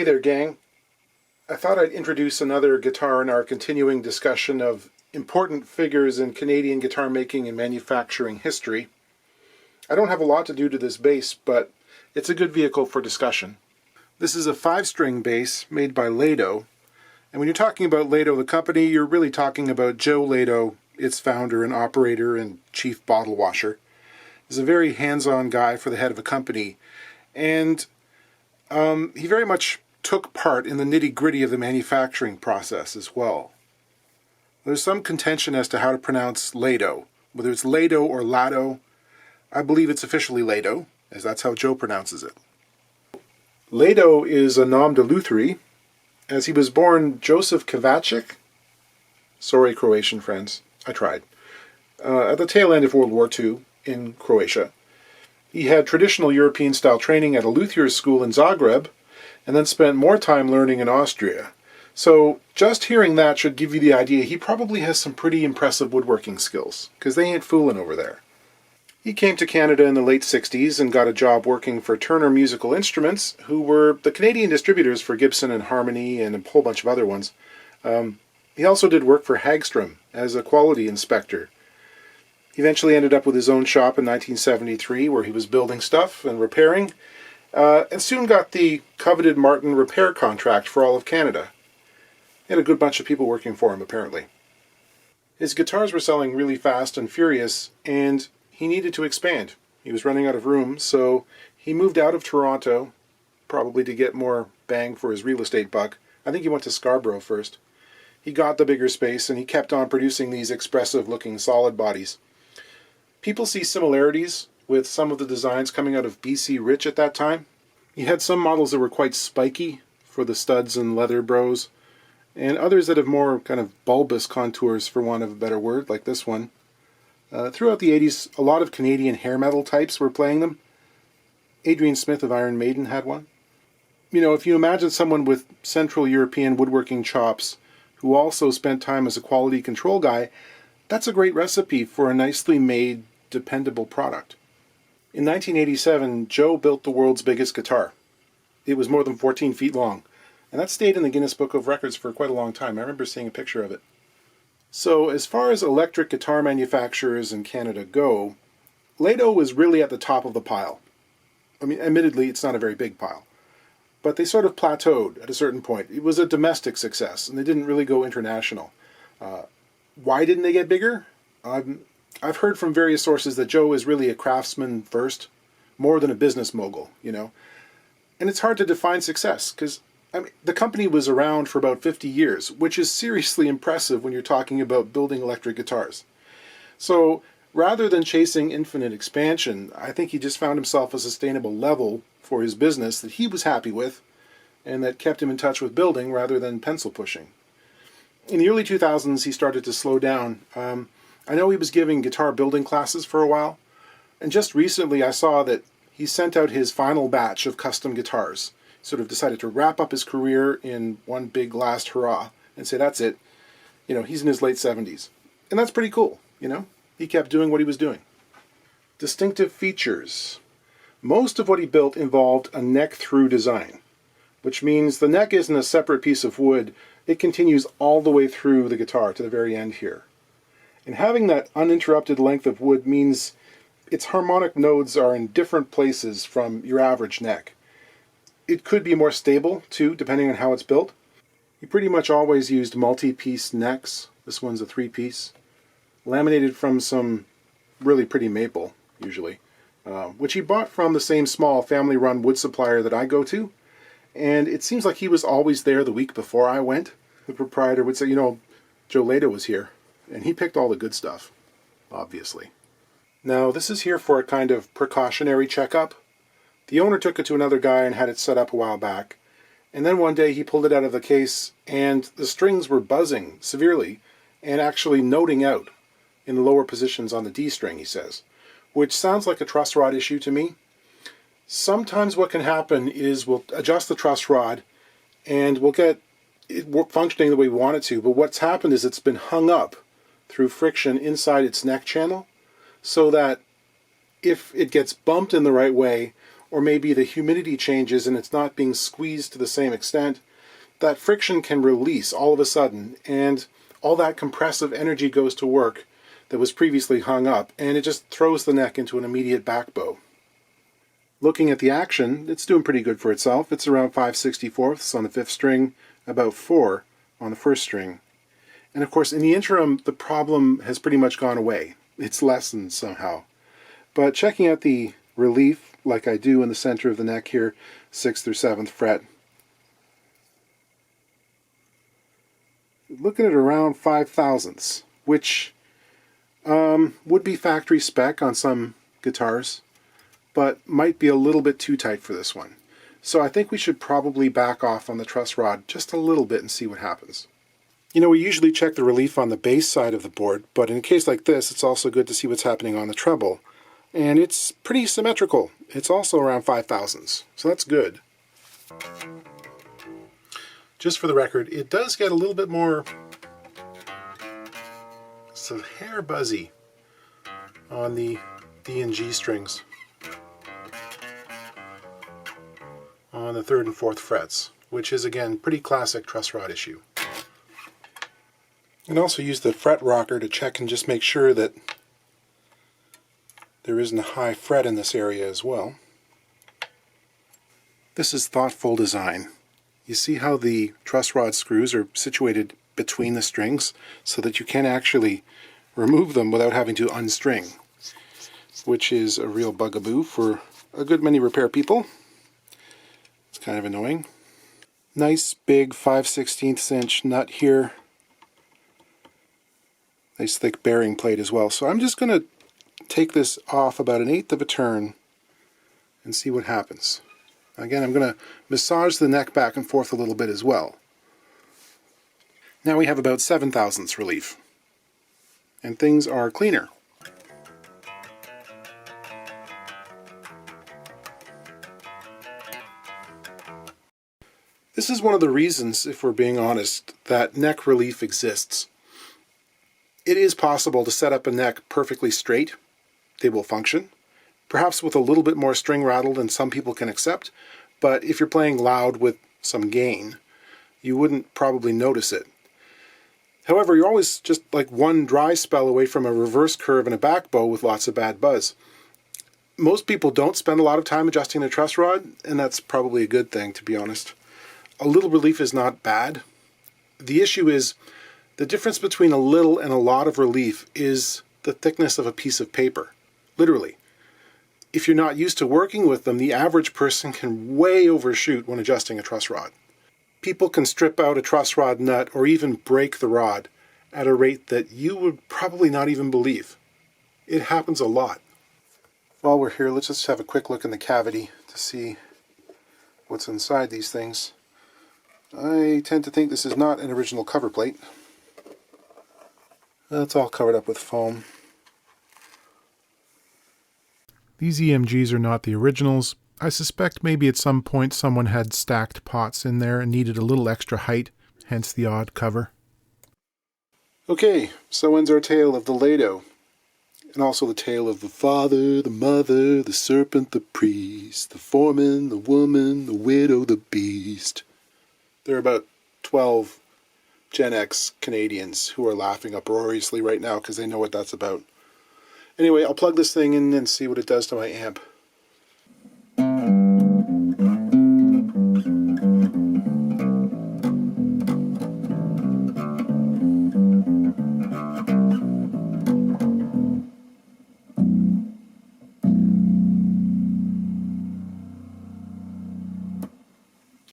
there, gang. I thought I'd introduce another guitar in our continuing discussion of important figures in Canadian guitar making and manufacturing history. I don't have a lot to do to this bass, but it's a good vehicle for discussion. This is a 5-string bass made by Lado, and when you're talking about Lado, the company, you're really talking about Joe Lado, its founder and operator and chief bottle washer. He's a very hands-on guy for the head of a company, and he very much took part in the nitty-gritty of the manufacturing process as well. There's some contention as to how to pronounce Lado, whether it's Lado or Lado. I believe it's officially Lado, as that's how Joe pronounces it. Lado is a nom de lutherie, as he was born Joseph Kovacic. Sorry, Croatian friends, I tried. At the tail end of World War II in Croatia. He had traditional European-style training at a luthier school in Zagreb, and then spent more time learning in Austria. So just hearing that should give you the idea he probably has some pretty impressive woodworking skills, because they ain't fooling over there. He came to Canada in the late 60s and got a job working for Turner Musical Instruments, who were the Canadian distributors for Gibson and Harmony and a whole bunch of other ones. He also did work for Hagstrom as a quality inspector. He eventually ended up with his own shop in 1973, where he was building stuff and repairing, and soon got the coveted Martin repair contract for all of Canada. He had a good bunch of people working for him, apparently. His guitars were selling really fast and furious, and he needed to expand. He was running out of room, so he moved out of Toronto, probably to get more bang for his real estate buck. I think he went to Scarborough first. He got the bigger space, and he kept on producing these expressive-looking solid bodies. People see similarities with some of the designs coming out of BC Rich at that time. He had some models that were quite spiky for the studs and leather bros, and others that have more kind of bulbous contours, for want of a better word, like this one. Throughout the 80s, a lot of Canadian hair metal types were playing them. Adrian Smith of Iron Maiden had one. You know, if you imagine someone with Central European woodworking chops who also spent time as a quality control guy, that's a great recipe for a nicely made, dependable product. In 1987, Joe built the world's biggest guitar. It was more than 14 feet long, and that stayed in the Guinness Book of Records for quite a long time. I remember seeing a picture of it. So, as far as electric guitar manufacturers in Canada go, Lado was really at the top of the pile. I mean, admittedly, it's not a very big pile. But they sort of plateaued at a certain point. It was a domestic success, and they didn't really go international. Why didn't they get bigger? I've heard from various sources that Joe is really a craftsman first, more than a business mogul, you know. And it's hard to define success, because the company was around for about 50 years, which is seriously impressive when you're talking about building electric guitars. So, rather than chasing infinite expansion, I think he just found himself a sustainable level for his business that he was happy with, and that kept him in touch with building rather than pencil pushing. In the early 2000s, he started to slow down. I know he was giving guitar building classes for a while, and just recently I saw that he sent out his final batch of custom guitars. Sort of decided to wrap up his career in one big last hurrah and say, that's it. You know, he's in his late 70s. And that's pretty cool, you know? He kept doing what he was doing. Distinctive features. Most of what he built involved a neck-through design, which means the neck isn't a separate piece of wood. It continues all the way through the guitar to the very end here. And having that uninterrupted length of wood means its harmonic nodes are in different places from your average neck. It could be more stable, too, depending on how it's built. He pretty much always used multi-piece necks. This one's a 3-piece. Laminated from some really pretty maple, usually, which he bought from the same small family-run wood supplier that I go to. And it seems like he was always there the week before I went. The proprietor would say, you know, Joe Lado was here. And he picked all the good stuff, obviously. Now, this is here for a kind of precautionary checkup. The owner took it to another guy and had it set up a while back. And then one day he pulled it out of the case and the strings were buzzing severely and actually noting out in the lower positions on the D string, he says, which sounds like a truss rod issue to me. Sometimes what can happen is we'll adjust the truss rod and we'll get it functioning the way we want it to, but what's happened is it's been hung up through friction inside its neck channel, so that if it gets bumped in the right way, or maybe the humidity changes and it's not being squeezed to the same extent, that friction can release all of a sudden, and all that compressive energy goes to work that was previously hung up, and it just throws the neck into an immediate back bow. Looking at the action, it's doing pretty good for itself. It's around 5/64 on the 5th string, about 4 on the 1st string. And of course, in the interim, the problem has pretty much gone away. It's lessened somehow. But checking out the relief, like I do in the center of the neck here, 6th or 7th fret, looking at around 5 thousandths, which would be factory spec on some guitars, but might be a little bit too tight for this one. So I think we should probably back off on the truss rod just a little bit and see what happens. You know, we usually check the relief on the bass side of the board, but in a case like this, it's also good to see what's happening on the treble. And it's pretty symmetrical. It's also around 5 thousandths, so that's good. Just for the record, it does get a little bit more, it's a hair buzzy on the D and G strings on the 3rd and 4th frets, which is again pretty classic truss rod issue. You can also use the fret rocker to check and just make sure that there isn't a high fret in this area as well. This is thoughtful design. You see how the truss rod screws are situated between the strings so that you can actually remove them without having to unstring, which is a real bugaboo for a good many repair people. It's kind of annoying. Nice big 5/16 inch nut here. Nice thick bearing plate as well. So I'm just going to take this off about 1/8 of a turn and see what happens. Again, I'm going to massage the neck back and forth a little bit as well. Now we have about 7 thousandths relief, and things are cleaner. This is one of the reasons, if we're being honest, that neck relief exists. It is possible to set up a neck perfectly straight. They will function, perhaps with a little bit more string rattle than some people can accept, but if you're playing loud with some gain, you wouldn't probably notice it. However, you're always just like one dry spell away from a reverse curve and a back bow with lots of bad buzz. Most people don't spend a lot of time adjusting the truss rod, and that's probably a good thing, to be honest. A little relief is not bad. The issue is the difference between a little and a lot of relief is the thickness of a piece of paper. Literally. If you're not used to working with them, the average person can way overshoot when adjusting a truss rod. People can strip out a truss rod nut or even break the rod at a rate that you would probably not even believe. It happens a lot. While we're here, let's just have a quick look in the cavity to see what's inside these things. I tend to think this is not an original cover plate. It's all covered up with foam. These EMGs are not the originals. I suspect maybe at some point someone had stacked pots in there and needed a little extra height, hence the odd cover. Okay, so ends our tale of the Lado, and also the tale of the father, the mother, the serpent, the priest, the foreman, the woman, the widow, the beast. There are about 12 Gen X Canadians who are laughing uproariously right now because they know what that's about. Anyway, I'll plug this thing in and see what it does to my amp.